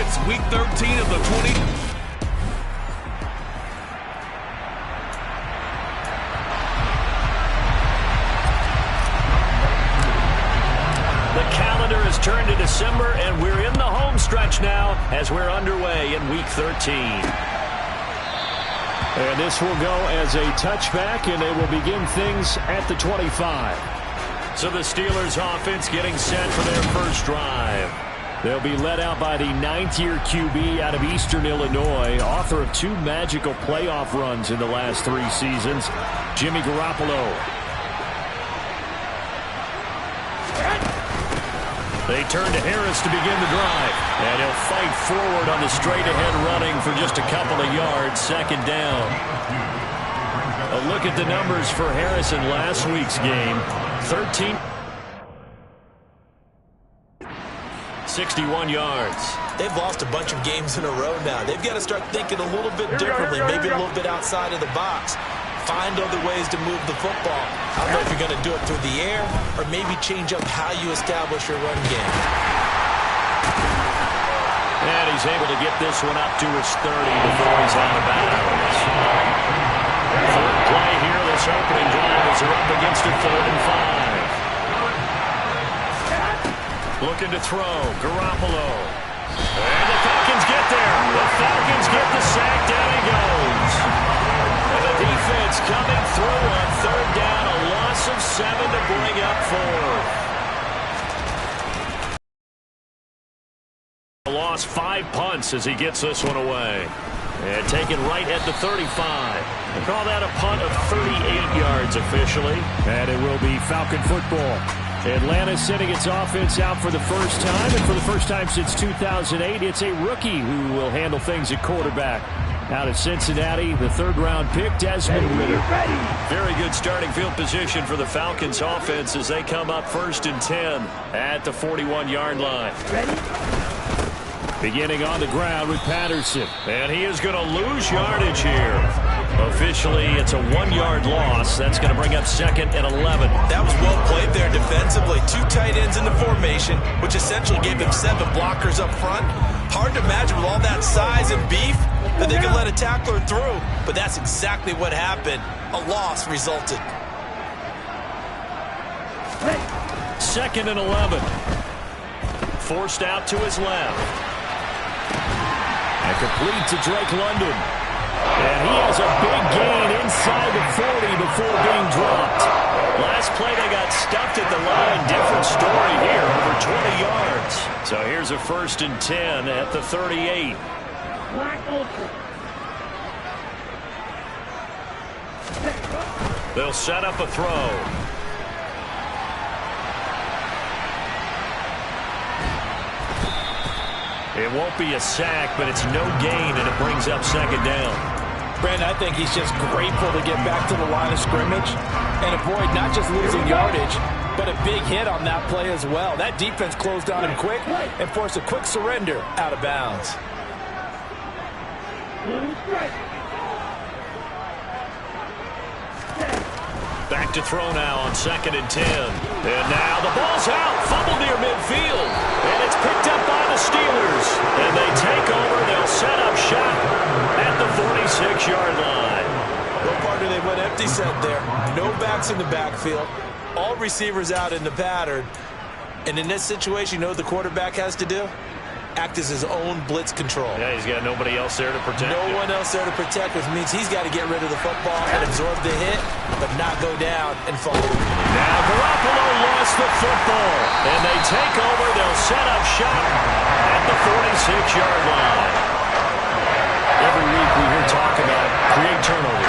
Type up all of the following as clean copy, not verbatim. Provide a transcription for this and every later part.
It's week 13 of the 20. The calendar has turned to December, and we're in the home stretch now as we're underway in week 13. And this will go as a touchback, and they will begin things at the 25. So the Steelers offense getting set for their first drive. They'll be led out by the ninth-year QB out of Eastern Illinois, author of 2 magical playoff runs in the last 3 seasons, Jimmy Garoppolo. They turn to Harris to begin the drive, and he'll fight forward on the straight-ahead running for just a couple of yards, second down. A look at the numbers for Harris in last week's game. 61 yards. They've lost a bunch of games in a row now. They've got to start thinking a little bit differently, maybe a little bit outside of the box. Find other ways to move the football. I don't know if you're going to do it through the air or maybe change up how you establish your run game. And he's able to get this one up to his 30 before he's out of bounds. Third play here, this opening drive as they're up against a 3rd and 5. Looking to throw, Garoppolo. And the Falcons get there. The Falcons get the sack, down he goes. And the defense coming through on 3rd down, a loss of 7 to bring up 4. Lost 5 punts as he gets this one away. And taken right at the 35. They call that a punt of 38 yards officially. And it will be Falcon football. Atlanta sending its offense out for the first time. And for the first time since 2008, it's a rookie who will handle things at quarterback. Out of Cincinnati, the 3rd-round pick, Desmond Ridder. Very good starting field position for the Falcons offense as they come up 1st and 10 at the 41-yard line. Beginning on the ground with Patterson. And he is going to lose yardage here. Officially, it's a 1-yard loss. That's going to bring up 2nd and 11. That was well played there defensively. 2 tight ends in the formation, which essentially gave them 7 blockers up front. Hard to imagine with all that size and beef that they could let a tackler through. But that's exactly what happened. A loss resulted. 2nd and 11. Forced out to his left. And complete to Drake London. And he has a big gain inside the 40 before being dropped. Last play they got stuffed at the line. Different story here, over 20 yards. So here's a 1st and 10 at the 38. They'll set up a throw. It won't be a sack, but it's no gain, and it brings up 2nd down. Brandon, I think he's just grateful to get back to the line of scrimmage and avoid not just losing yardage, but a big hit on that play as well. That defense closed on him quick and forced a quick surrender out of bounds. Back to throw now on 2nd and 10. And now the ball's out. Fumble near midfield. And it's picked up by the Steelers. And they take over. They'll set up shop at the 46-yard line. Well, partner, they went empty set there. No backs in the backfield. All receivers out in the pattern. And in this situation, you know what the quarterback has to do? Act as his own blitz control. Yeah, he's got nobody else there to protect. No one else there to protect, which means he's got to get rid of the football and absorb the hit, but not go down and fall. Now Garoppolo lost the football, and they take over. They'll set up shop at the 46-yard line. Every week we hear talk about create turnovers.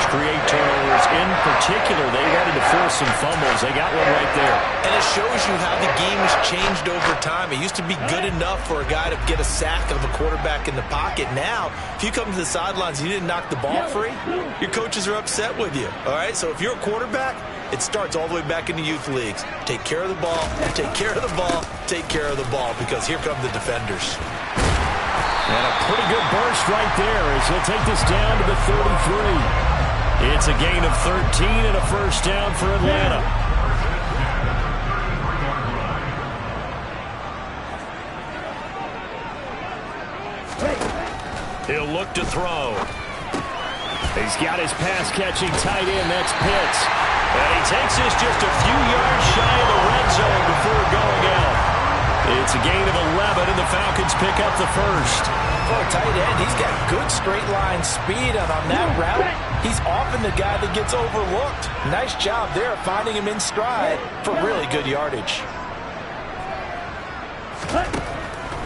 In particular, they wanted to force some fumbles. They got one right there. And it shows you how the game has changed over time. It used to be good enough for a guy to get a sack of a quarterback in the pocket. Now, if you come to the sidelines and you didn't knock the ball free, your coaches are upset with you. All right? So if you're a quarterback, it starts all the way back in the youth leagues. Take care of the ball, take care of the ball, take care of the ball, because here come the defenders. And a pretty good burst right there as he'll take this down to the 33. It's a gain of 13 and a first down for Atlanta. He'll look to throw. He's got his pass-catching tight end. That's Pitts. And he takes this just a few yards shy of the red zone before going out. It's a gain of 11, and the Falcons pick up the first. For a tight end, he's got good straight-line speed, and on that route, he's often the guy that gets overlooked. Nice job there finding him in stride for really good yardage.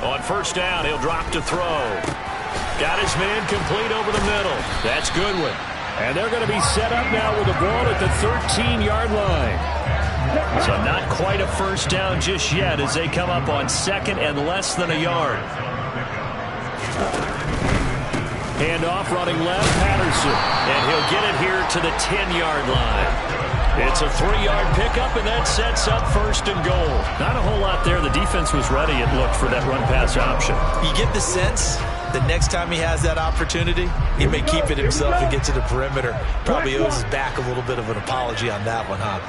On first down, he'll drop to throw. Got his man complete over the middle. That's Goodwin. And they're going to be set up now with the ball at the 13-yard line. So not quite a first down just yet as they come up on second and less than a yard. Handoff running left, Patterson. And he'll get it here to the 10-yard line. It's a 3-yard pickup, and that sets up first and goal. Not a whole lot there. The defense was ready, it looked, for that run-pass option. You get the sense the next time he has that opportunity, he may keep it himself and get to the perimeter. Probably owes his back a little bit of an apology on that one, huh?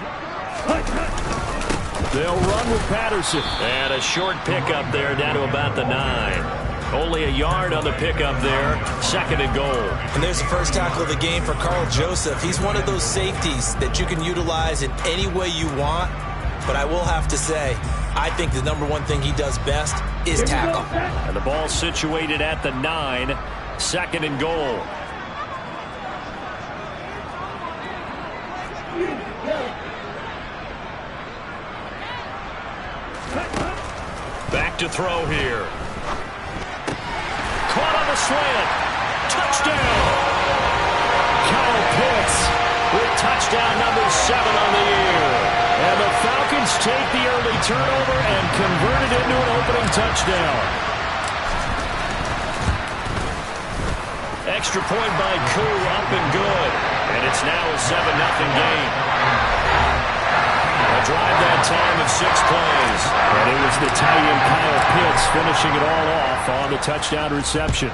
They'll run with Patterson. And a short pickup there down to about the 9. Only a yard on the pickup there. Second and goal. And there's the first tackle of the game for Carl Joseph. He's one of those safeties that you can utilize in any way you want. But I will have to say, I think the number one thing he does best is tackle. And the ball situated at the 9. Second and goal. Back to throw here. Caught on the slant. Touchdown. Kyle Pitts with touchdown number 7 on the year. And the Falcons take the early turnover and convert it into an opening touchdown. Extra point by Koo, up and good. And it's now a 7-0 game. A drive that time of 6 plays. And it was the tight end Kyle Pitts finishing it all off on the touchdown reception.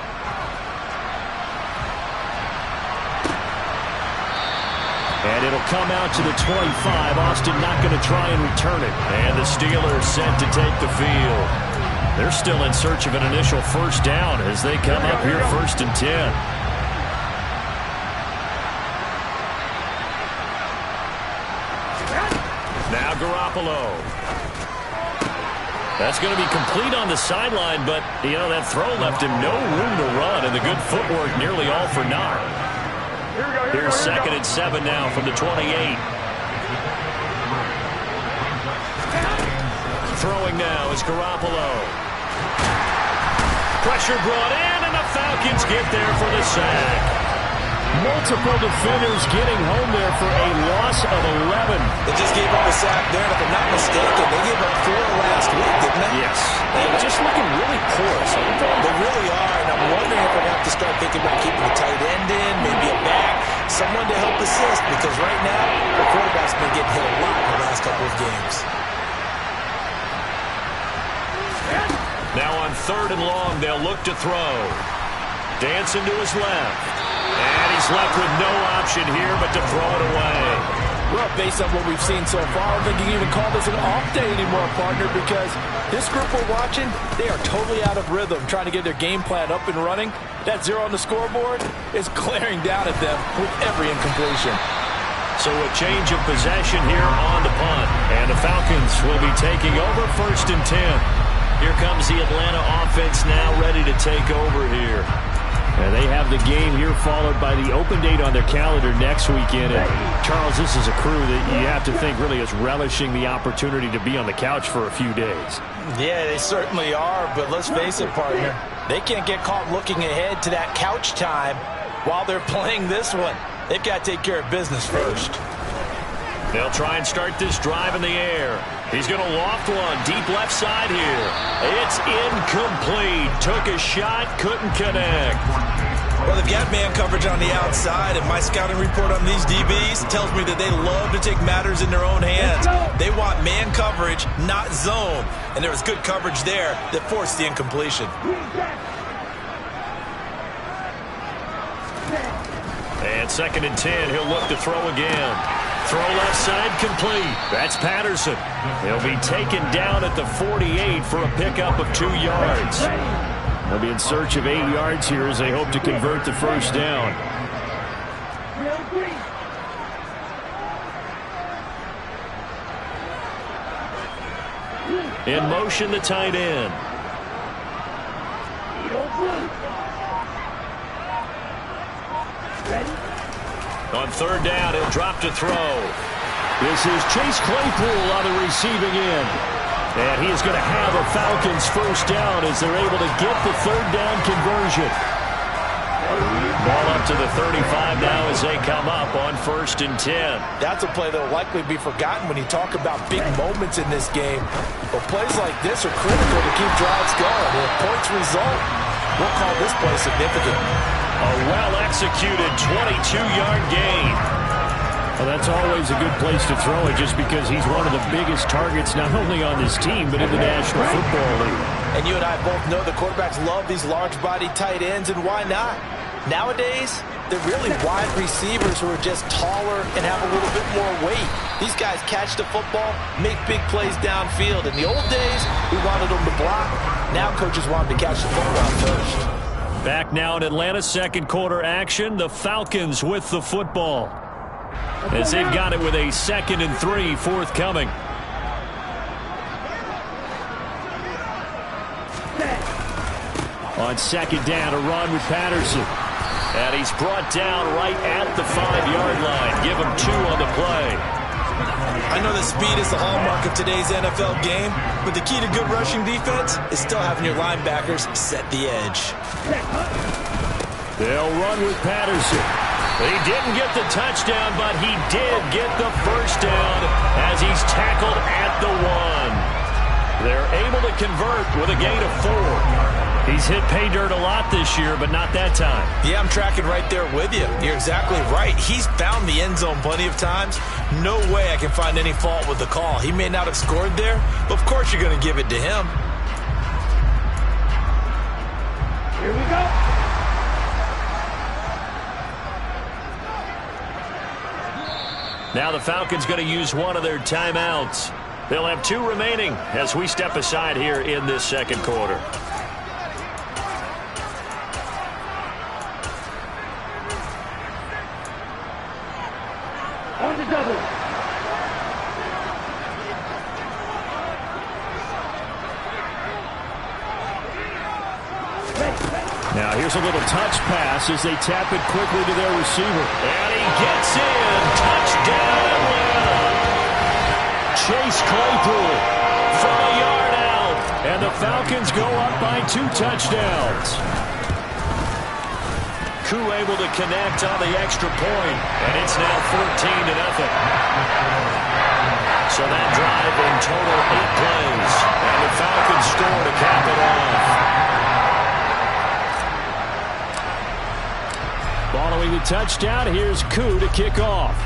And it'll come out to the 25. Austin not going to try and return it. And the Steelers set to take the field. They're still in search of an initial first down as they come up here first and 10. Now Garoppolo. That's going to be complete on the sideline, but, you know, that throw left him no room to run, and the good footwork nearly all for naught. Here's second and 7 now from the 28. Throwing now is Garoppolo. Pressure brought in, and the Falcons get there for the sack. Multiple defenders getting home there for a loss of 11. They just gave up a sack there, and if I'm not mistaken, they gave up 4 last week, didn't they? Yes. They're just looking really porous. They really are, and I'm wondering if we're going to have to start thinking about keeping a tight end in, maybe a back, someone to help assist, because right now, the quarterback's been getting hit a lot in the last couple of games. Now on third and long, they'll look to throw. Dancing to his left. And he's left with no option here but to throw it away. Well, based on what we've seen so far, I don't think you can even call this an off day anymore, partner, because this group we're watching, they are totally out of rhythm, trying to get their game plan up and running. That 0 on the scoreboard is glaring down at them with every incompletion. So a change of possession here on the punt. And the Falcons will be taking over first and 10. Here comes the Atlanta offense now ready to take over here. And they have the game here followed by the open date on their calendar next weekend. And Charles, this is a crew that you have to think really is relishing the opportunity to be on the couch for a few days. Yeah, they certainly are, but let's face it, partner. They can't get caught looking ahead to that couch time while they're playing this one. They've got to take care of business first. They'll try and start this drive in the air. He's going to loft one deep left side here. It's incomplete. Took a shot, couldn't connect. Well, they've got man coverage on the outside, and my scouting report on these DBs tells me that they love to take matters in their own hands. They want man coverage, not zone. And there was good coverage there that forced the incompletion. And second and 10, he'll look to throw again. Throw left side complete. That's Patterson. He'll be taken down at the 48 for a pickup of 2 yards. They'll be in search of 8 yards here as they hope to convert the first down. In motion, the tight end. On third down, he'll drop to throw. This is Chase Claypool on the receiving end. And he is going to have a Falcons first down as they're able to get the third down conversion. Ball up to the 35 now as they come up on 1st and 10. That's a play that will likely be forgotten when you talk about big moments in this game. But plays like this are critical to keep drives going. If points result, we'll call this play significant. A well-executed 22-yard gain. Well, that's always a good place to throw it just because he's one of the biggest targets not only on this team but in the National Football League. And you and I both know the quarterbacks love these large-body tight ends, and why not? Nowadays, they're really wide receivers who are just taller and have a little bit more weight. These guys catch the football, make big plays downfield. In the old days, we wanted them to block. Now coaches want them to catch the football first. Back now in Atlanta, second quarter action. The Falcons with the football, as they've got it with a 2nd and 3 forthcoming. On 2nd down, a run with Patterson. And he's brought down right at the 5-yard line. Give him 2 on the play. I know that speed is the hallmark of today's NFL game, but the key to good rushing defense is still having your linebackers set the edge. They'll run with Patterson. He didn't get the touchdown, but he did get the first down as he's tackled at the 1. They're able to convert with a gain of 4. He's hit pay dirt a lot this year, but not that time. Yeah, I'm tracking right there with you. You're exactly right. He's found the end zone plenty of times. No way I can find any fault with the call. He may not have scored there, but of course you're going to give it to him. Here we go. Now the Falcons going to use one of their timeouts. They'll have 2 remaining as we step aside here in this second quarter. On the double. Now here's a little touch pass as they tap it quickly to their receiver. And he gets in. Touchdown Atlanta. Chase Claypool from a yard out. And the Falcons go up by 2 touchdowns. Koo able to connect on the extra point, and it's now 14-0. So that drive in total 8 plays, and the Falcons score to cap it off. Following the touchdown, here's Koo to kick off.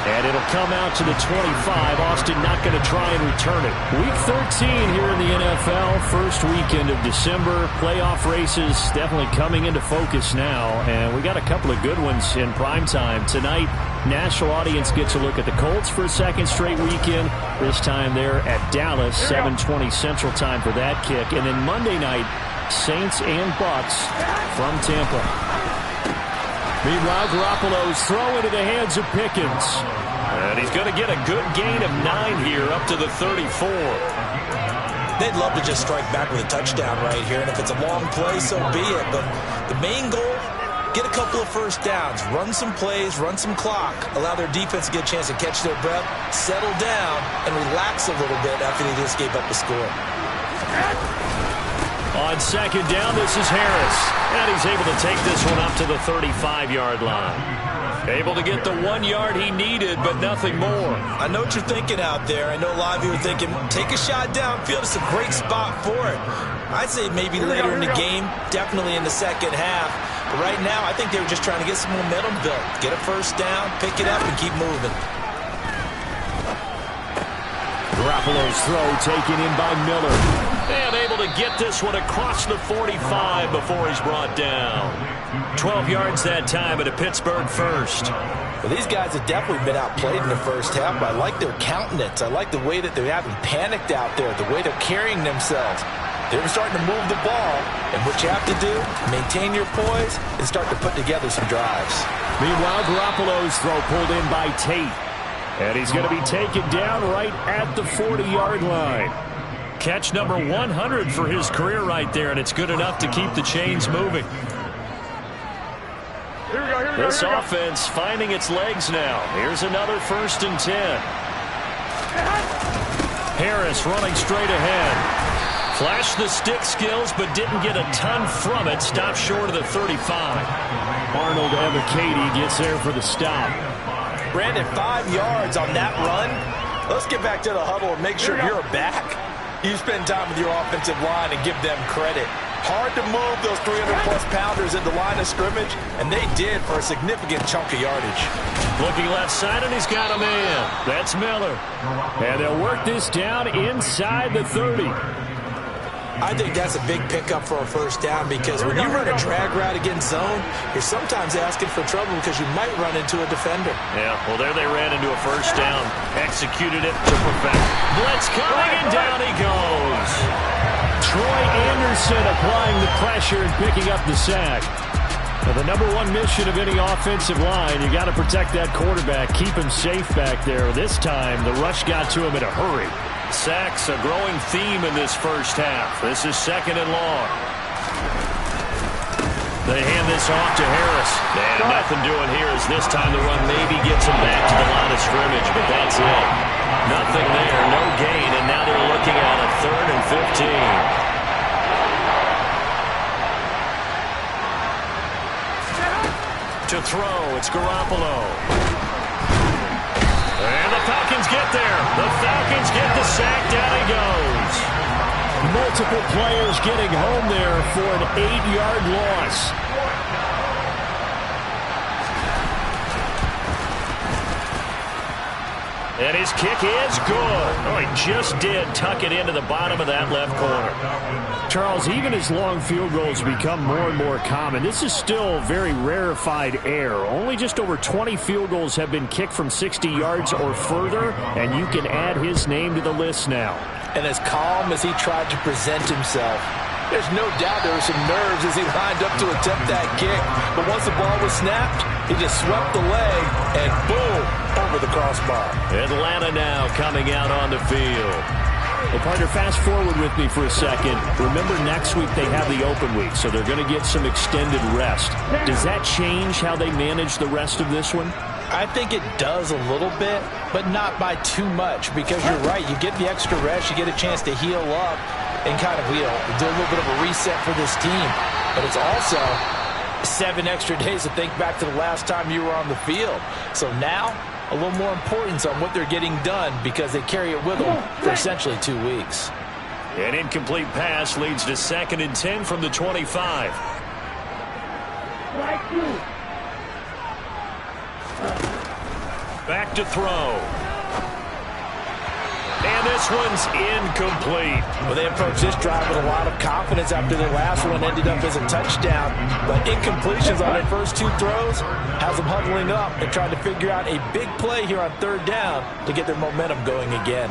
And it'll come out to the 25. Austin not going to try and return it. Week 13 here in the NFL. First weekend of December. Playoff races definitely coming into focus now. And we got a couple of good ones in prime time. Tonight, national audience gets a look at the Colts for a second straight weekend. This time they're at Dallas, 7:20 Central Time for that kick. And then Monday night, Saints and Bucks from Tampa. Meanwhile, Garoppolo's throw into the hands of Pickens. And he's going to get a good gain of 9 here, up to the 34. They'd love to just strike back with a touchdown right here, and if it's a long play, so be it. But the main goal, get a couple of first downs, run some plays, run some clock, allow their defense to get a chance to catch their breath, settle down, and relax a little bit after they just gave up the score. On second down, this is Harris. And he's able to take this one up to the 35-yard line. Able to get the 1 yard he needed, but nothing more. I know what you're thinking out there. I know a lot of you are thinking, take a shot downfield. It's a great spot for it. I'd say maybe later in the game, definitely in the second half. But right now, I think they were just trying to get some momentum built. Get a first down, pick it up, and keep moving. Garoppolo's throw taken in by Miller. And able to get this one across the 45 before he's brought down. 12 yards that time at a Pittsburgh first. Well, these guys have definitely been outplayed in the first half, but I like their countenance. I like the way that they haven't panicked out there, the way they're carrying themselves. They're starting to move the ball, and what you have to do, maintain your poise and start to put together some drives. Meanwhile, Garoppolo's throw pulled in by Tate. And he's going to be taken down right at the 40-yard line. Catch number 100 for his career right there, and it's good enough to keep the chains moving. This offense finding its legs now. Here's another 1st and 10. Harris running straight ahead. Flashed the stick skills, but didn't get a ton from it. Stopped short of the 35. Arnold Evakady gets there for the stop. Brandon, 5 yards on that run. Let's get back to the huddle and make sure you're back. You spend time with your offensive line and give them credit. Hard to move those 300-plus pounders at the line of scrimmage, and they did for a significant chunk of yardage. Looking left side, and he's got a man. That's Miller. And they'll work this down inside the 30. I think that's a big pickup for a first down because when you run a drag route against zone, you're sometimes asking for trouble because you might run into a defender. Yeah, well, there they ran into a first down. Executed it to perfect. Blitz coming, and down he goes. Troy Anderson applying the pressure and picking up the sack. Now, the number one mission of any offensive line, you got to protect that quarterback, keep him safe back there. This time, the rush got to him in a hurry. Sacks, a growing theme in this first half. This is 2nd and long. They hand this off to Harris. And nothing doing here as this time the run maybe gets him back to the line of scrimmage, but that's it. Nothing there, no gain, and now they're looking at a 3rd and 15. To throw, it's Garoppolo. And the Falcons get there. The Falcons get the sack. Down he goes. Multiple players getting home there for an 8-yard loss. And his kick is good. Oh, he just did tuck it into the bottom of that left corner. Charles, even as long field goals become more and more common, this is still very rarefied air. Only just over 20 field goals have been kicked from 60 yards or further, and you can add his name to the list now. And as calm as he tried to present himself, there's no doubt there were some nerves as he lined up to attempt that kick. But once the ball was snapped, he just swept the leg and boom, over the crossbar. Atlanta now coming out on the field. Well, partner, fast forward with me for a second. Remember, next week they have the open week, so they're going to get some extended rest. Does that change how they manage the rest of this one? I think it does a little bit, but not by too much, because you're right. You get the extra rest, you get a chance to heal up and kind of, do a little bit of a reset for this team. But it's also 7 extra days to think back to the last time you were on the field. So now, a little more importance on what they're getting done because they carry it with them for essentially 2 weeks. An incomplete pass leads to 2nd and 10 from the 25. Back to throw. And this one's incomplete. Well, they approached this drive with a lot of confidence after their last one ended up as a touchdown. But incompletions on their first 2 throws has them huddling up and trying to figure out a big play here on 3rd down to get their momentum going again.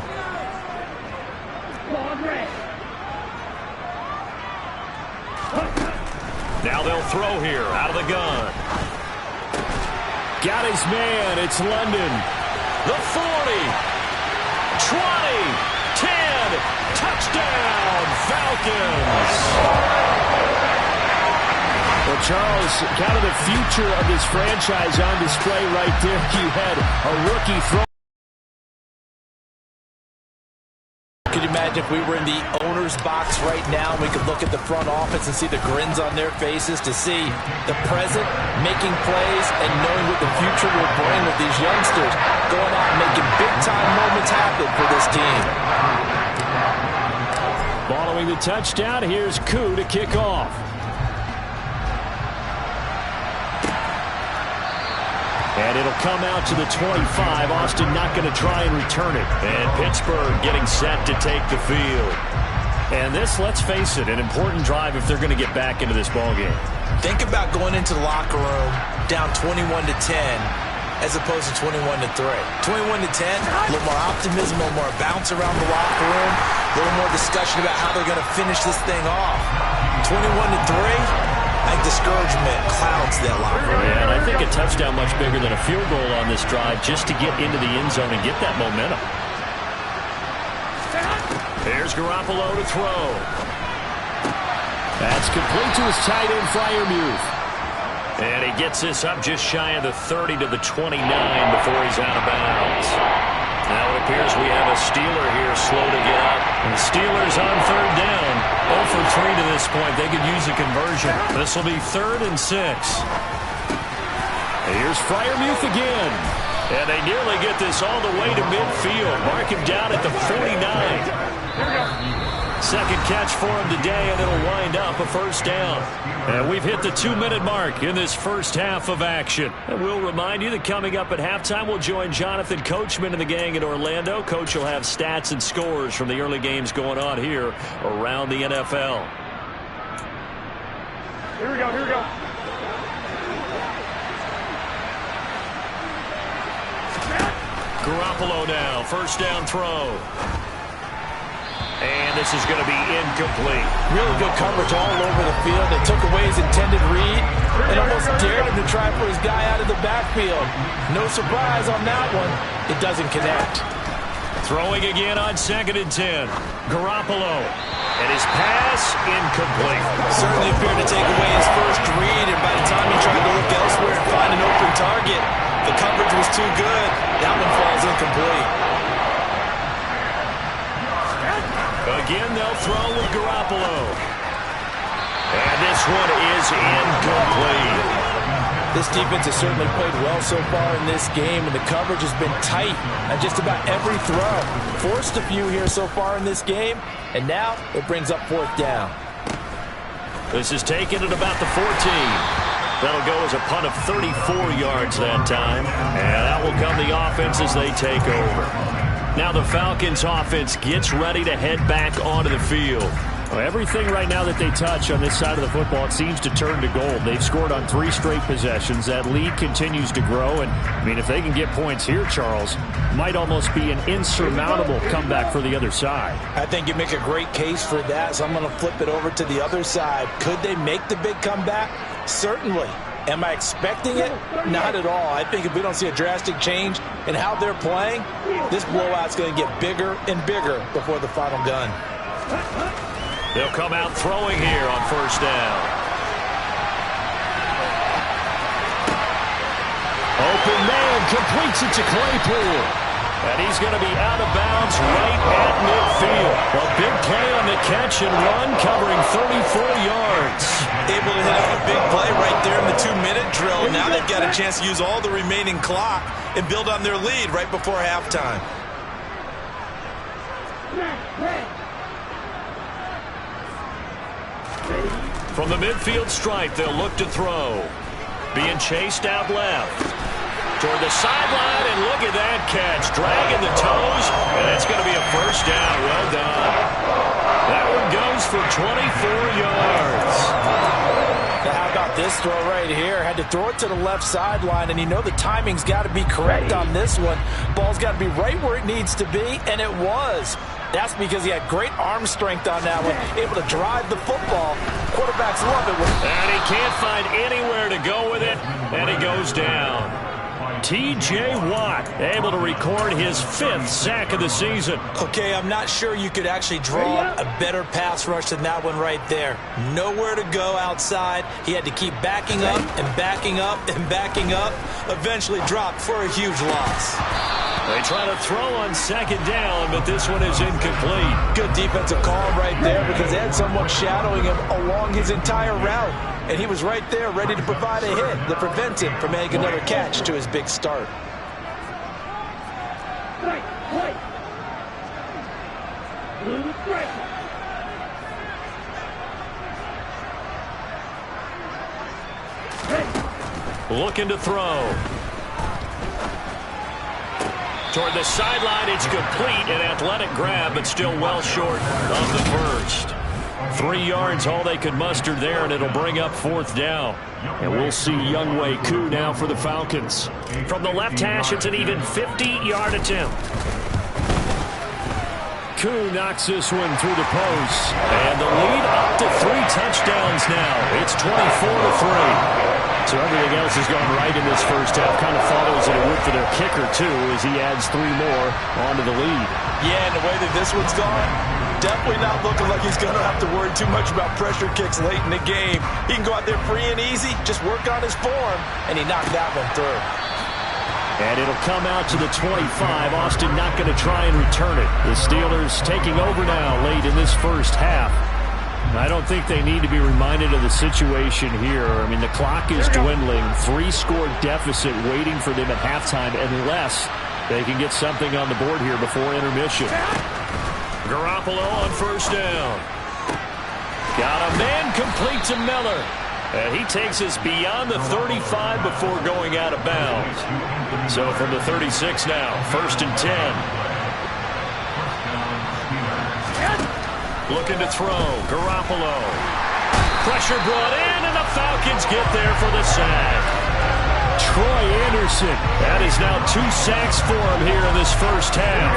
Now they'll throw here out of the gun. Got his man. It's London. The 40. 20, 10, touchdown, Falcons. Well, Charles, kind of the future of this franchise on display right there. You had a rookie throw. Could you imagine if we were in the owner's box right now, we could look at the front office and see the grins on their faces to see the present, making plays, and knowing what the future will bring with these youngsters going out and making big-time moments happen for this team. Following the touchdown, here's Koo to kick off. And it'll come out to the 25. Austin not going to try and return it. And Pittsburgh getting set to take the field. And this, let's face it, an important drive if they're going to get back into this ballgame. Think about going into the locker room down 21-10 as opposed to 21-3. 21-10, a little more optimism, a little more bounce around the locker room, a little more discussion about how they're going to finish this thing off. 21-3. I think discouragement clouds that locker room. Yeah, and I think a touchdown much bigger than a field goal on this drive just to get into the end zone and get that momentum. Here's Garoppolo to throw. That's complete to his tight end, Freiermuth. And he gets this up just shy of the 30 to the 29 before he's out of bounds. Now it appears we have a Steeler here slow to get up. And the Steelers on third down. 0 for 3 to this point. They could use a conversion. This will be 3rd and 6. Here's Freiermuth again. And they nearly get this all the way to midfield. Mark him down at the 49. Second catch for him today, and it'll wind up a first down. And we've hit the 2-minute mark in this first half of action. And we'll remind you that coming up at halftime, we'll join Jonathan Coachman and the gang in Orlando. Coach will have stats and scores from the early games going on here around the NFL. Here we go, here we go. Garoppolo now, first down throw. And this is going to be incomplete. Really good coverage all over the field. They took away his intended read and almost dared him to try and put his guy out of the backfield. No surprise on that one. It doesn't connect. Throwing again on 2nd and 10. Garoppolo. And his pass incomplete. Certainly appeared to take away his first read, and by the time he tried to look elsewhere and find an open target, the coverage was too good. That one falls incomplete. Again, they'll throw with Garoppolo. And this one is incomplete. This defense has certainly played well so far in this game, and the coverage has been tight on just about every throw. Forced a few here so far in this game, and now it brings up 4th down. This is taken at about the 14. That'll go as a punt of 34 yards that time. And that will come the offense as they take over. Now the Falcons offense gets ready to head back onto the field. Well, everything right now that they touch on this side of the football, it seems to turn to gold. They've scored on 3 straight possessions. That lead continues to grow. And, I mean, if they can get points here, Charles, might almost be an insurmountable comeback for the other side. I think you make a great case for that, so I'm going to flip it over to the other side. Could they make the big comeback? Certainly. Am I expecting it? Not at all. I think if we don't see a drastic change in how they're playing, this blowout's going to get bigger and bigger before the final gun. They'll come out throwing here on first down. Open man completes it to Claypool. And he's going to be out of bounds right at midfield. A big play on the catch and run, covering 34 yards. Able to hit out a big play right there in the 2-minute drill. Now they've got a chance to use all the remaining clock and build on their lead right before halftime. From the midfield stripe, they'll look to throw. Being chased out left. Toward the sideline, and look at that catch. Dragging the toes, and it's going to be a first down. Well done. That one goes for 24 yards. Now how about this throw right here? Had to throw it to the left sideline, and you know the timing's got to be correct on this one. Ball's got to be right where it needs to be, and it was. That's because he had great arm strength on that one, able to drive the football. Quarterbacks love it. And he can't find anywhere to go with it, and he goes down. T.J. Watt able to record his 5th sack of the season. Okay, I'm not sure you could actually draw a better pass rush than that one right there. Nowhere to go outside. He had to keep backing up and backing up and backing up. Eventually dropped for a huge loss. They try to throw on 2nd down, but this one is incomplete. Good defensive call right there because they had someone shadowing him along his entire route. And he was right there ready to provide a hit that prevents him from making another catch to his big start. Looking to throw. Toward the sideline, it's complete. An athletic grab, but still well short of the first. 3 yards, all they could muster there, and it'll bring up 4th down. And we'll see Younghoe Koo now for the Falcons. From the left hash, it's an even 50-yard attempt. Koo knocks this one through the post. And the lead up to 3 touchdowns now. It's 24-3. So everything else has gone right in this first half. Kind of follows it a whip for their kicker, too, as he adds 3 more onto the lead. Yeah, and the way that this one's gone, definitely not looking like he's going to have to worry too much about pressure kicks late in the game. He can go out there free and easy, just work on his form, and he knocked that one through. And it'll come out to the 25. Austin not going to try and return it. The Steelers taking over now late in this first half. I don't think they need to be reminded of the situation here. I mean, the clock is dwindling. 3-score deficit waiting for them at halftime unless they can get something on the board here before intermission. Garoppolo on first down. Got a man complete to Miller. And he takes us beyond the 35 before going out of bounds. So from the 36 now, 1st and 10. Looking to throw. Garoppolo. Pressure brought in, and the Falcons get there for the sack. Troy Anderson. That is now 2 sacks for him here in this first half.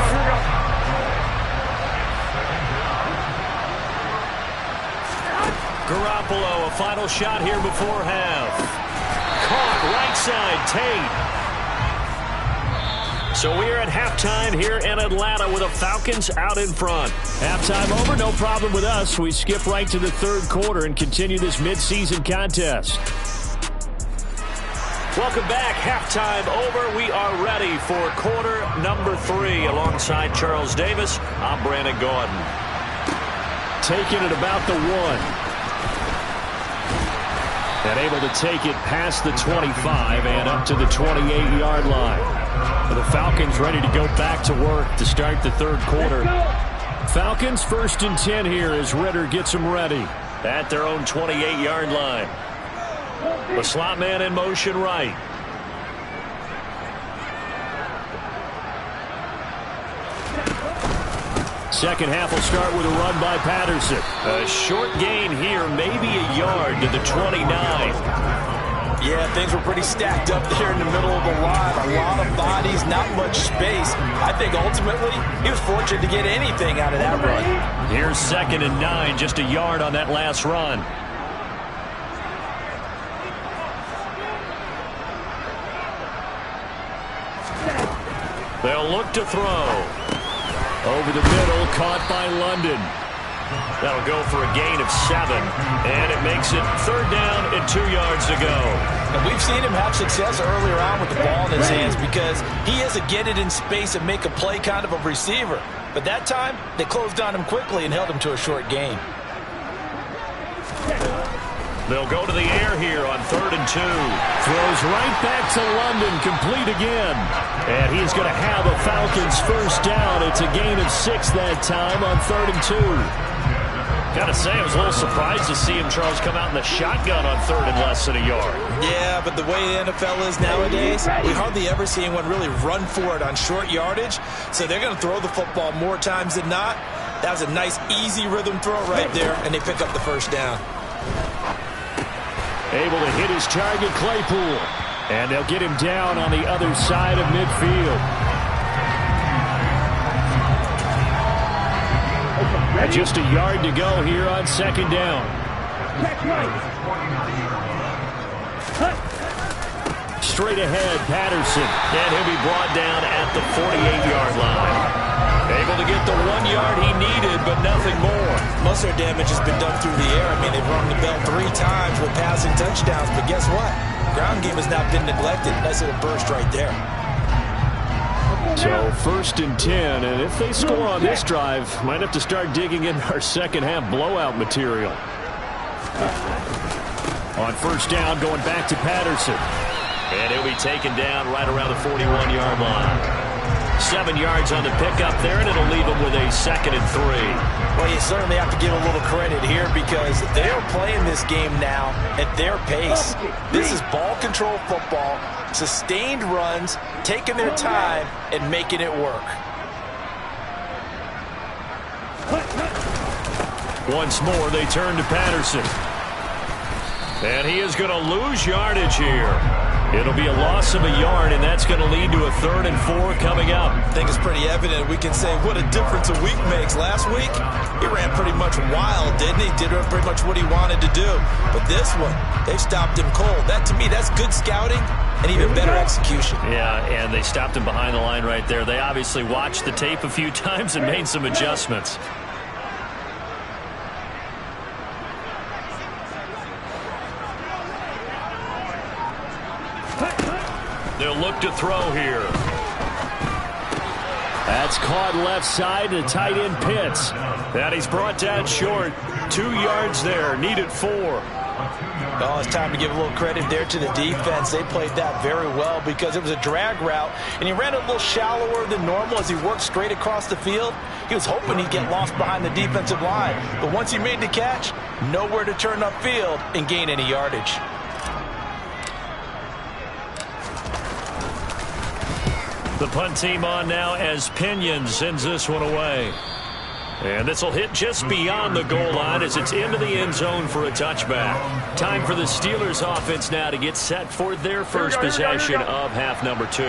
Garoppolo, a final shot here before half. Caught right side, Tate. So we're at halftime here in Atlanta with the Falcons out in front. Halftime over, no problem with us. We skip right to the 3rd quarter and continue this midseason contest. Welcome back. Halftime over. We are ready for quarter number 3. Alongside Charles Davis, I'm Brandon Gordon. Taking it about the 1. And able to take it past the 25 and up to the 28-yard line. The Falcons ready to go back to work to start the 3rd quarter. Falcons 1st and 10 here as Ritter gets them ready at their own 28-yard line. The slot man in motion right. Second half will start with a run by Patterson. A short gain here, maybe a yard to the 29. Yeah, things were pretty stacked up there in the middle of the line. A lot of bodies, not much space. I think ultimately he was fortunate to get anything out of that run. Here's 2nd and 9, just a yard on that last run. They'll look to throw. Over the middle, caught by London. That'll go for a gain of 7, and it makes it 3rd down and 2 yards to go. And we've seen him have success earlier on with the ball in his hands because he is a get it in space and make a play kind of a receiver. But that time, they closed on him quickly and held him to a short gain. They'll go to the air here on 3rd and 2. Throws right back to London, complete again. And he's going to have a Falcons 1st down. It's a gain of 6 that time on 3rd and 2. Gotta say, I was a little surprised to see him, Charles, come out in the shotgun on 3rd and less than a yard. Yeah, but the way the NFL is nowadays, we hardly ever see anyone really run for it on short yardage. So they're going to throw the football more times than not. That was a nice, easy rhythm throw right there, and they pick up the 1st down. Able to hit his target, Claypool. And they'll get him down on the other side of midfield. Just a yard to go here on 2nd down. Straight ahead, Patterson. And he'll be brought down at the 48-yard line. Able to get the 1 yard he needed, but nothing more. Most of their damage has been done through the air. I mean, they've rung the bell 3 times with passing touchdowns, but guess what? Ground game has not been neglected. Nice little burst right there. So 1st and 10, and if they score on this drive, might have to start digging in our second half blowout material. On 1st down, going back to Patterson. And he'll be taken down right around the 41-yard line. 7 yards on the pickup there, and it'll leave him with a 2nd and 3. Well, you certainly have to give a little credit here because they're playing this game now at their pace. This is ball control football, sustained runs, taking their time, and making it work. Once more, they turn to Patterson. And he is going to lose yardage here. It'll be a loss of a yard, and that's going to lead to a 3rd and 4 coming up. I think it's pretty evident. We can say what a difference a week makes. Last week, he ran pretty much wild, didn't he? Did pretty much what he wanted to do. But this one, they've stopped him cold. That, to me, that's good scouting and even better execution. Yeah, and they stopped him behind the line right there. They obviously watched the tape a few times and made some adjustments. They'll look to throw here. That's caught left side to tight end Pitts. And he's brought down short. 2 yards there. Needed 4. Oh, it's time to give a little credit there to the defense. They played that very well because it was a drag route, and he ran a little shallower than normal as he worked straight across the field. He was hoping he'd get lost behind the defensive line, but once he made the catch, nowhere to turn upfield and gain any yardage. The punt team on now as Pinion sends this one away. And this will hit just beyond the goal line as it's into the end zone for a touchback. Time for the Steelers offense now to get set for their first possession of half number 2.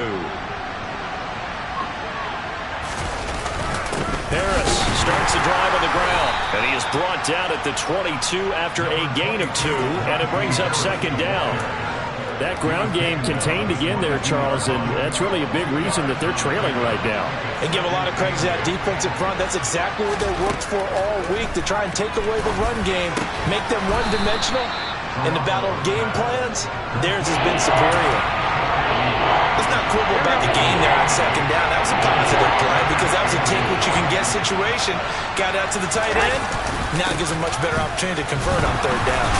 Harris starts the drive on the ground. And he is brought down at the 22 after a gain of 2. And it brings up 2nd down. That ground game contained again there, Charles, and that's really a big reason that they're trailing right now. They give a lot of credit to that defensive front. That's exactly what they worked for all week, to try and take away the run game, make them one-dimensional. In the battle of game plans, theirs has been superior. Let's not quibble about the gain there on 2nd down. That was a positive play because that was a take-what-you-can-get situation. Got out to the tight end. Now it gives them much better opportunity to convert on 3rd down.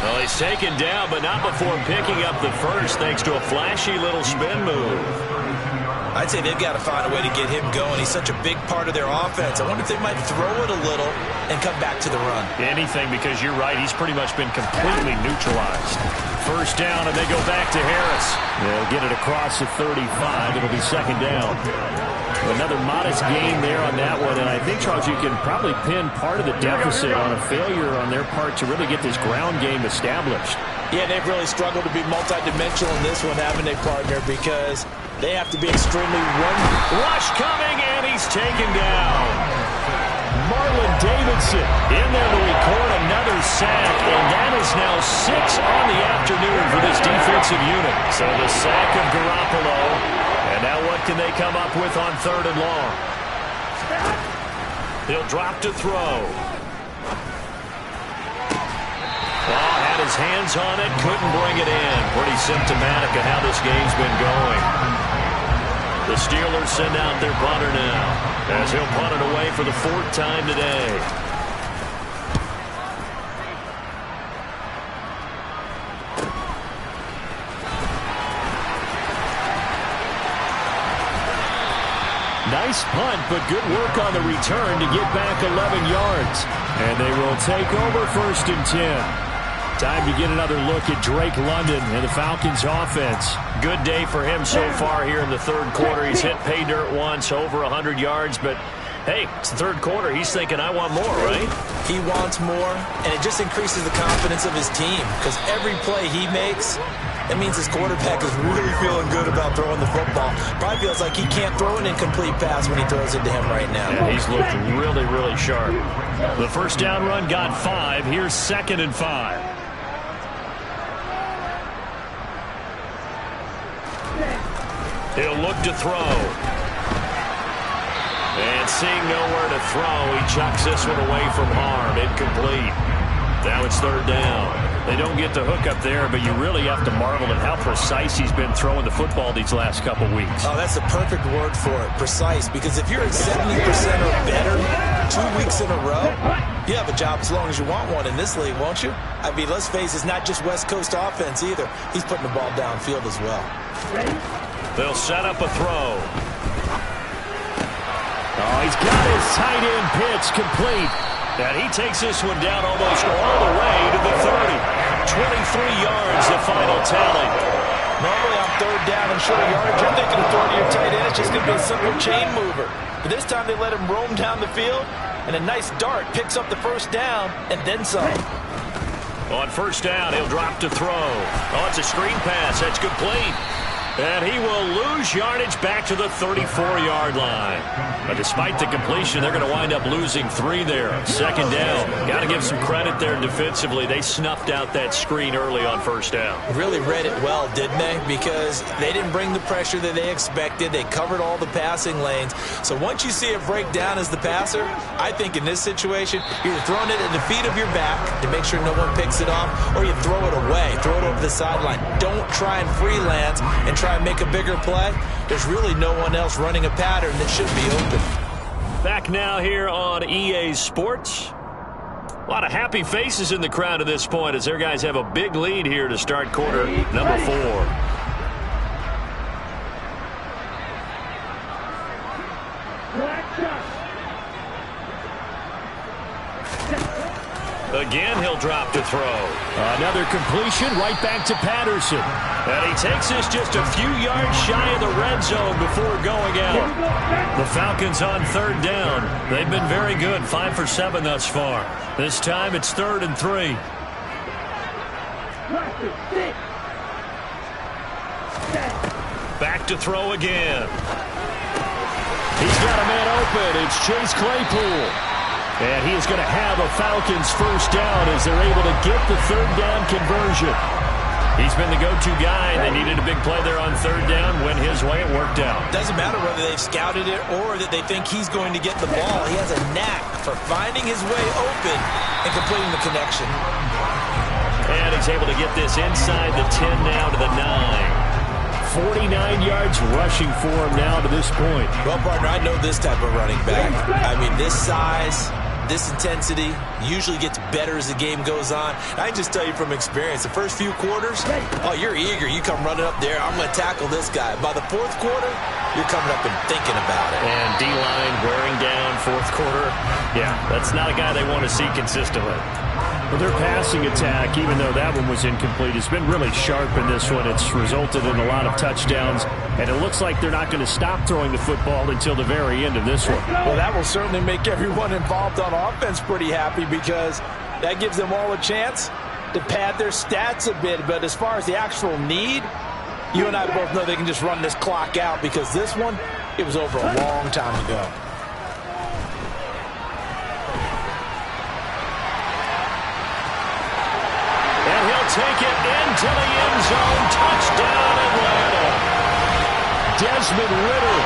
Well, he's taken down, but not before picking up the first, thanks to a flashy little spin move. I'd say they've got to find a way to get him going. He's such a big part of their offense. I wonder if they might throw it a little and come back to the run. Anything, because you're right. He's pretty much been completely neutralized. First down, and they go back to Harris. They'll get it across the 35. It'll be 2nd down. Another modest gain there on that one, and I think, Charles, you can probably pin part of the deficit on a failure on their part to really get this ground game established. Yeah, they've really struggled to be multidimensional in this one, haven't they, partner? Because they have to be extremely rush coming, and he's taken down. Marlon Davidson in there to record another sack, and that is now 6 on the afternoon for this defensive unit. So the sack of Garoppolo. And now what can they come up with on 3rd and long? He'll drop to throw. Well, had his hands on it, couldn't bring it in. Pretty symptomatic of how this game's been going. The Steelers send out their punter now, as he'll punt it away for the 4th time today. Nice punt, but good work on the return to get back 11 yards. And they will take over 1st and 10. Time to get another look at Drake London and the Falcons offense. Good day for him so far here in the 3rd quarter. He's hit pay dirt once, over 100 yards, but hey, it's the 3rd quarter. He's thinking, I want more, right? He wants more, and it just increases the confidence of his team because every play he makes, it means his quarterback is really feeling good about throwing the football. Probably feels like he can't throw an incomplete pass when he throws it to him right now. Yeah, he's looked really, really sharp. The first down run got 5. Here's 2nd and 5. He'll look to throw. And seeing nowhere to throw, he chucks this one away from harm. Incomplete. Now it's 3rd down. They don't get the hook up there, but you really have to marvel at how precise he's been throwing the football these last couple weeks. Oh, that's the perfect word for it, precise. Because if you're at 70% or better 2 weeks in a row, you have a job as long as you want one in this league, won't you? I mean, let's face it, it's not just West Coast offense either. He's putting the ball downfield as well. They'll set up a throw. Oh, he's got his tight end pitch complete. And he takes this one down almost all the way to the 30. 23 yards, the final tally. Normally I'm third down and short yardage, you're thinking of throwing to your tight end. It's just going to be a simple chain mover. But this time they let him roam down the field, and a nice dart picks up the first down and then some. On first down, he'll drop to throw. Oh, it's a screen pass. That's complete. And he will lose yardage back to the 34-yard line. But despite the completion, they're going to wind up losing 3 there. Second down. Got to give some credit there defensively. They snuffed out that screen early on first down. Really read it well, didn't they? Because they didn't bring the pressure that they expected. They covered all the passing lanes. So once you see it break down as the passer, I think in this situation, you're throwing it at the feet of your back to make sure no one picks it off, or you throw it away, throw it over the sideline. Don't try and freelance and try and make a bigger play. There's really no one else running a pattern that should be open. Back now here on EA Sports. A lot of happy faces in the crowd at this point as their guys have a big lead here to start quarter number 4. Again, he'll drop to throw. Another completion right back to Patterson. And he takes us just a few yards shy of the red zone before going out. The Falcons on third down. They've been very good, 5 for 7 thus far. This time it's 3rd and 3. Back to throw again. He's got a man open. It's Chase Claypool. And he is going to have a Falcons first down as they're able to get the third down conversion. He's been the go-to guy. They needed a big play there on third down. Went his way. It worked out. Doesn't matter whether they've scouted it or that they think he's going to get the ball. He has a knack for finding his way open and completing the connection. And he's able to get this inside the 10 now to the 9. 49 yards rushing for him now to this point. Well, partner, I know this type of running back. I mean, this size, this intensity usually gets better as the game goes on. I can just tell you from experience, the first few quarters, oh, you're eager. You come running up there. I'm going to tackle this guy. By the fourth quarter, you're coming up and thinking about it. And D-line wearing down fourth quarter. Yeah, that's not a guy they want to see consistently. Well, their passing attack, even though that one was incomplete, has been really sharp in this one. It's resulted in a lot of touchdowns, and it looks like they're not going to stop throwing the football until the very end of this one. Well, that will certainly make everyone involved on offense pretty happy because that gives them all a chance to pad their stats a bit. But as far as the actual need, you and I both know they can just run this clock out because this one, it was over a long time ago. Take it into the end zone. Touchdown, Atlanta. Desmond Ridder.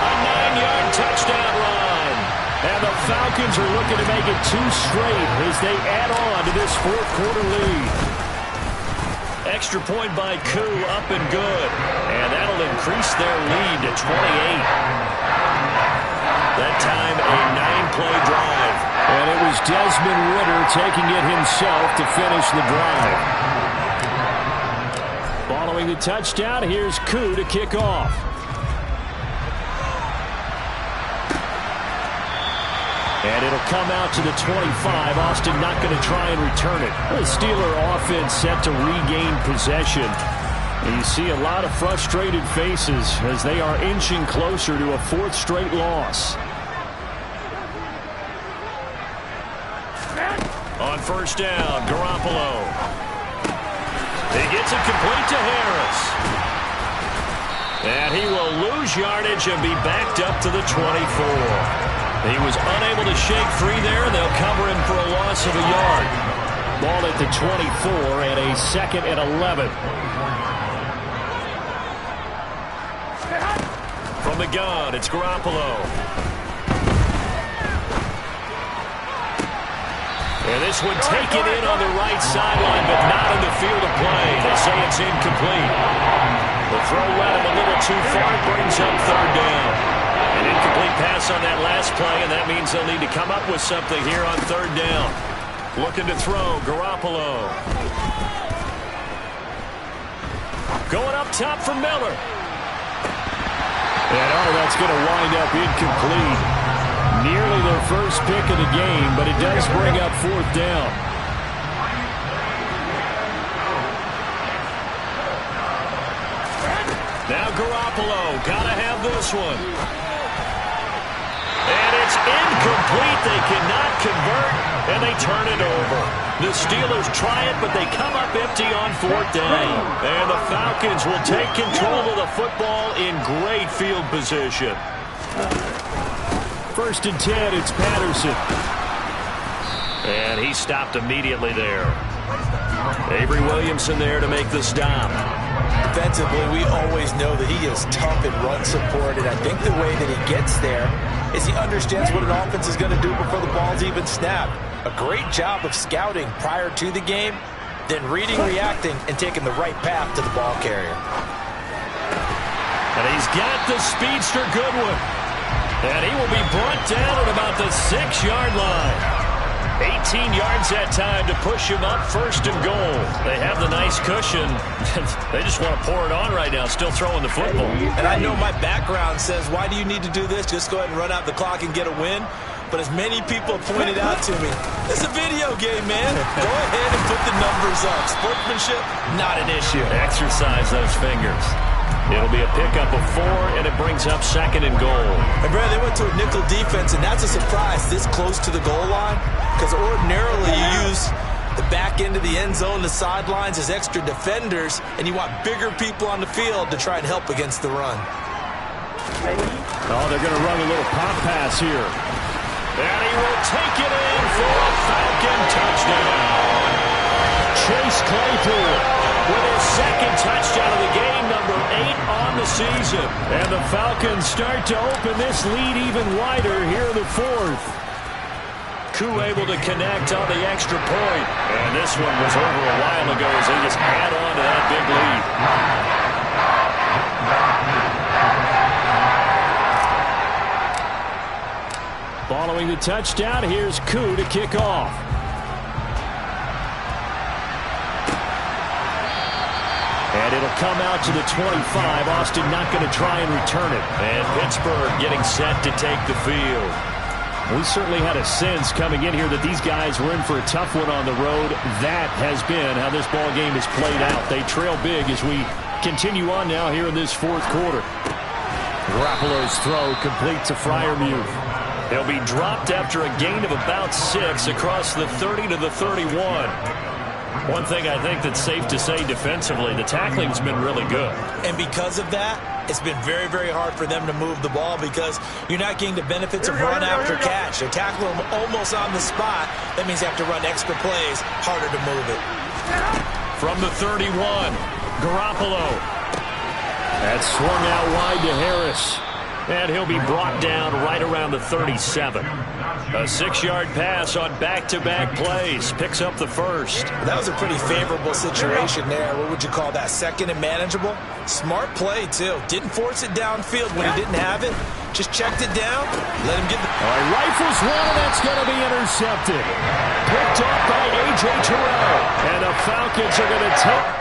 A 9-yard touchdown run. And the Falcons are looking to make it 2 straight as they add on to this fourth quarter lead. Extra point by Koo, up and good. And that'll increase their lead to 28. That time a 9-play drive. And it was Desmond Ridder taking it himself to finish the drive. Following the touchdown, here's Koo to kick off. And it'll come out to the 25. Austin not going to try and return it. The Steeler offense set to regain possession. And you see a lot of frustrated faces as they are inching closer to a 4th straight loss. On first down, Garoppolo. He gets it complete to Harris. And he will lose yardage and be backed up to the 24. He was unable to shake free there. They'll cover him for a loss of a yard. Ball at the 24 and a 2nd and 11. From the gun, it's Garoppolo. And this one taken in on the right sideline, but not in the field of play. They say it's incomplete. The throw led him a little too far, brings up third down. An incomplete pass on that last play, and that means they'll need to come up with something here on third down. Looking to throw, Garoppolo. Going up top for Miller. And that's going to wind up incomplete. Nearly their first pick of the game, but it does bring up 4th down. Garoppolo, gotta have this one. And it's incomplete. They cannot convert, and they turn it over. The Steelers try it, but they come up empty on 4th down. And the Falcons will take control of the football in great field position. 1st and 10, it's Patterson. And he stopped immediately there. Avery Williamson there to make the stop. Defensively, we always know that he is tough in run support, and I think the way that he gets there is he understands what an offense is going to do before the ball's even snapped. A great job of scouting prior to the game, then reading, reacting, and taking the right path to the ball carrier. And he's got the speedster Goodwin. And he will be brought down at about the 6-yard line. 18 yards that time to push him up 1st and goal. They have the nice cushion. They just want to pour it on right now, still throwing the football. And I know my background says, why do you need to do this? Just go ahead and run out the clock and get a win. But as many people pointed out to me, it's a video game, man. Go ahead and put the numbers up. Sportsmanship, not an issue. Exercise those fingers. It'll be a pickup of 4, and it brings up 2nd and goal. And, Brad, they went to a nickel defense, and that's a surprise this close to the goal line, because ordinarily you use the back end of the end zone, the sidelines as extra defenders, and you want bigger people on the field to try and help against the run. Oh, they're going to run a little pop pass here. And he will take it in for a Falcon touchdown. Chase Claypool with his 2nd touchdown of the game, number 8 on the season. And the Falcons start to open this lead even wider here in the 4th. Koo able to connect on the extra point. And this one was over a while ago as they just add on to that big lead. Following the touchdown, here's Koo to kick off. And it'll come out to the 25. Austin not going to try and return it. And Pittsburgh getting set to take the field. We certainly had a sense coming in here that these guys were in for a tough one on the road. That has been how this ball game has played out. They trail big as we continue on now here in this 4th quarter. Garoppolo's throw complete to Freiermuth. He'll be dropped after a gain of about 6 across the 30 to the 31. One thing I think that's safe to say defensively, the tackling's been really good. And because of that, it's been very, very hard for them to move the ball because you're not getting the benefits of run after catch. They're tackling them almost on the spot. That means they have to run extra plays, harder to move it. From the 31, Garoppolo. That's swung out wide to Harris. And he'll be brought down right around the 37. A 6-yard pass on back-to-back plays. Picks up the 1st. That was a pretty favorable situation there. What would you call that? 2nd and manageable? Smart play, too. Didn't force it downfield when he didn't have it. Just checked it down. Let him get the... All right, rifles one, and that's going to be intercepted. Picked up by A.J. Terrell. And the Falcons are going to take...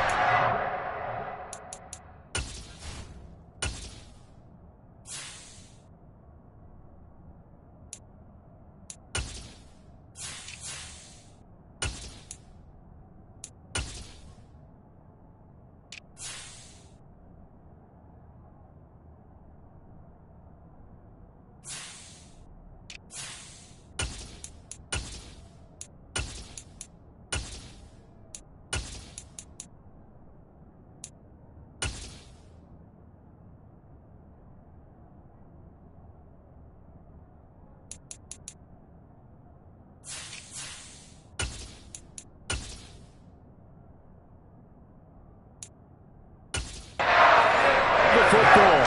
football.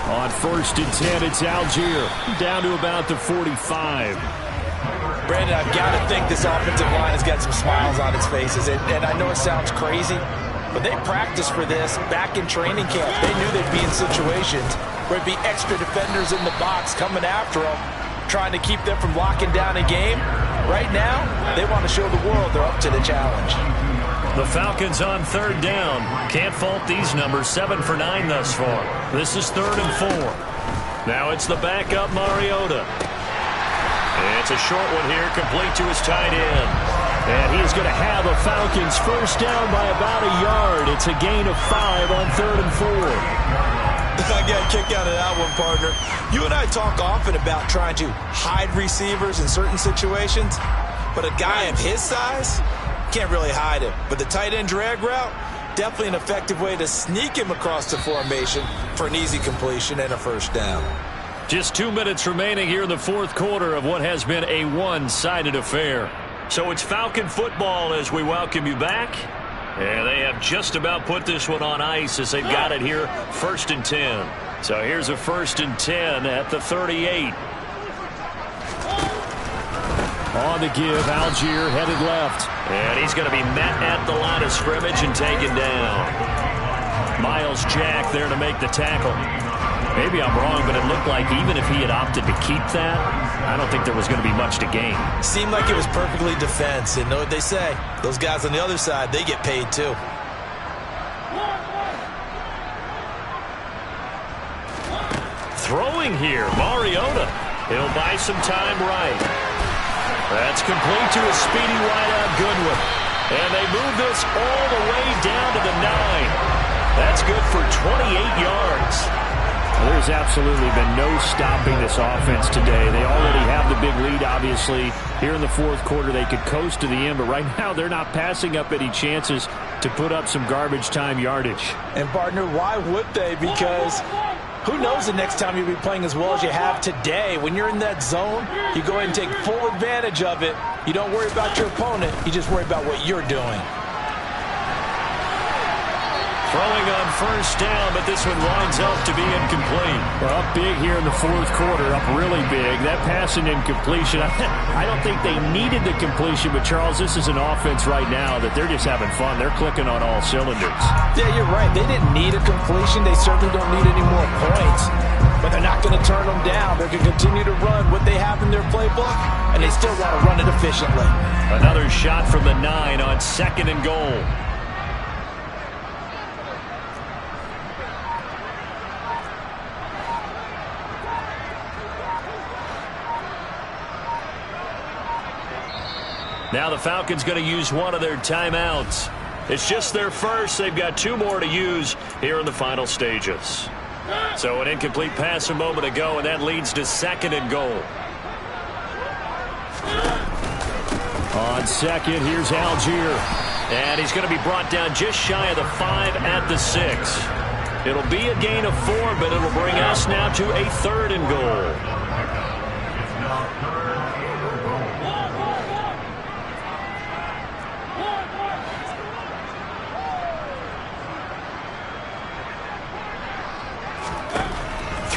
On 1st and 10, it's Algier down to about the 45. Brandon, I've got to think this offensive line has got some smiles on its faces. And I know it sounds crazy, but they practiced for this back in training camp. They knew they'd be in situations where it'd be extra defenders in the box coming after them, trying to keep them from locking down a game. Right now, they want to show the world they're up to the challenge. The Falcons on 3rd down. Can't fault these numbers. 7 for 9 thus far. This is 3rd and 4. Now it's the backup Mariota. It's a short one here, complete to his tight end. And he's going to have a Falcons first down by about a yard. It's a gain of 5 on 3rd and 4. I got a kick out of that one, partner. You and I talk often about trying to hide receivers in certain situations, but a guy of his size can't really hide him. But the tight end drag route, definitely an effective way to sneak him across the formation for an easy completion and a first down. Just 2 minutes remaining here in the fourth quarter of what has been a one-sided affair. So it's Falcon football as we welcome you back. And they have just about put this one on ice as they've got it here, 1st and 10. So here's a 1st and 10 at the 38. On the give, Algier headed left. And he's going to be met at the line of scrimmage and taken down. Miles Jack there to make the tackle. Maybe I'm wrong, but it looked like even if he had opted to keep that, I don't think there was going to be much to gain. Seemed like it was perfectly defense. And know what they say? Those guys on the other side, they get paid too. Throwing here, Mariota. He'll buy some time right. That's complete to a speedy wideout Goodwin. And they move this all the way down to the 9. That's good for 28 yards. There's absolutely been no stopping this offense today. They already have the big lead, obviously. Here in the fourth quarter, they could coast to the end, but right now they're not passing up any chances to put up some garbage time yardage. And, partner, why would they? Because who knows the next time you'll be playing as well as you have today. When you're in that zone, you go ahead and take full advantage of it. You don't worry about your opponent. You just worry about what you're doing. Throwing on first down, but this one winds up to be incomplete. Well, up big here in the fourth quarter, up really big. That pass and incompletion, I don't think they needed the completion, but Charles, this is an offense right now that they're just having fun. They're clicking on all cylinders. Yeah, you're right. They didn't need a completion. They certainly don't need any more points, but they're not going to turn them down. They're going to continue to run what they have in their playbook, and they still want to run it efficiently. Another shot from the 9 on 2nd and goal. Now the Falcons going to use one of their timeouts. It's just their first. They've got 2 more to use here in the final stages. So an incomplete pass a moment ago, and that leads to 2nd and goal. On 2nd, here's Algier. And he's going to be brought down just shy of the 5 at the 6. It'll be a gain of 4, but it'll bring us now to a 3rd and goal.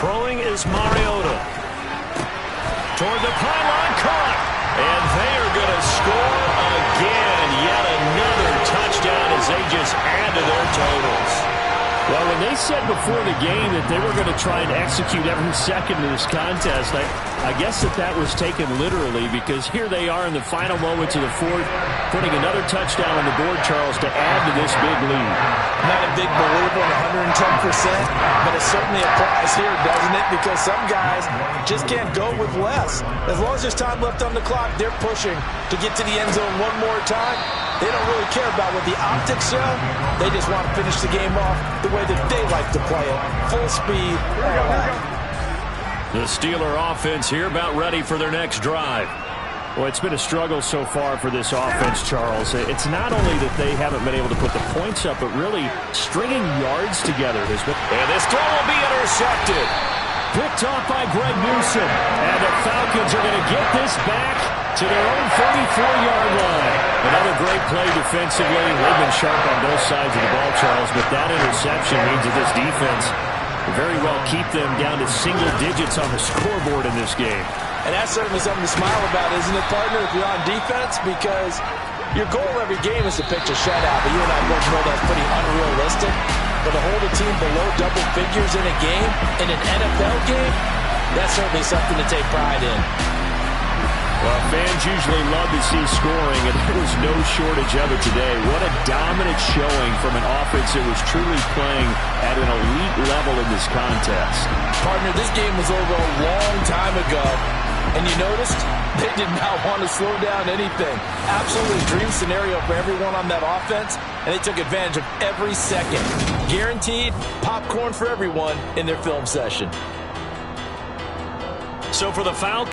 Throwing is Mariota. Toward the pylon, caught. And they are going to score again. Yet another touchdown as they just add to their totals. Well, when they said before the game that they were going to try and execute every second of this contest, I guess that was taken literally, because here they are in the final moments of the fourth, putting another touchdown on the board, Charles, to add to this big lead. I'm not a big believer in 110%, but it certainly applies here, doesn't it? Because some guys just can't go with less. As long as there's time left on the clock, they're pushing to get to the end zone one more time. They don't really care about what the optics show. They just want to finish the game off the way that they like to play it. Full speed. The Steeler offense here about ready for their next drive. Well, it's been a struggle so far for this offense, Charles. It's not only that they haven't been able to put the points up, but really stringing yards together has been. And this throw will be intercepted. Picked off by Greg Newsom. And the Falcons are going to get this back to their own 34-yard line. Another great play defensively. They've been sharp on both sides of the ball, Charles, but that interception means that this defense will very well keep them down to single digits on the scoreboard in this game. And that's certainly something to smile about, isn't it, partner, if you're on defense? Because your goal every game is to pitch a shutout, but you and I both know that's pretty unrealistic. But to hold a team below double figures in a game, in an NFL game, that's certainly something to take pride in. Well, fans usually love to see scoring, and there was no shortage of it today. What a dominant showing from an offense that was truly playing at an elite level in this contest. Partner, this game was over a long time ago, and you noticed They did not want to slow down anything. Absolutely dream scenario for everyone on that offense, and they took advantage of every second. Guaranteed popcorn for everyone in their film session. So for the Falcons,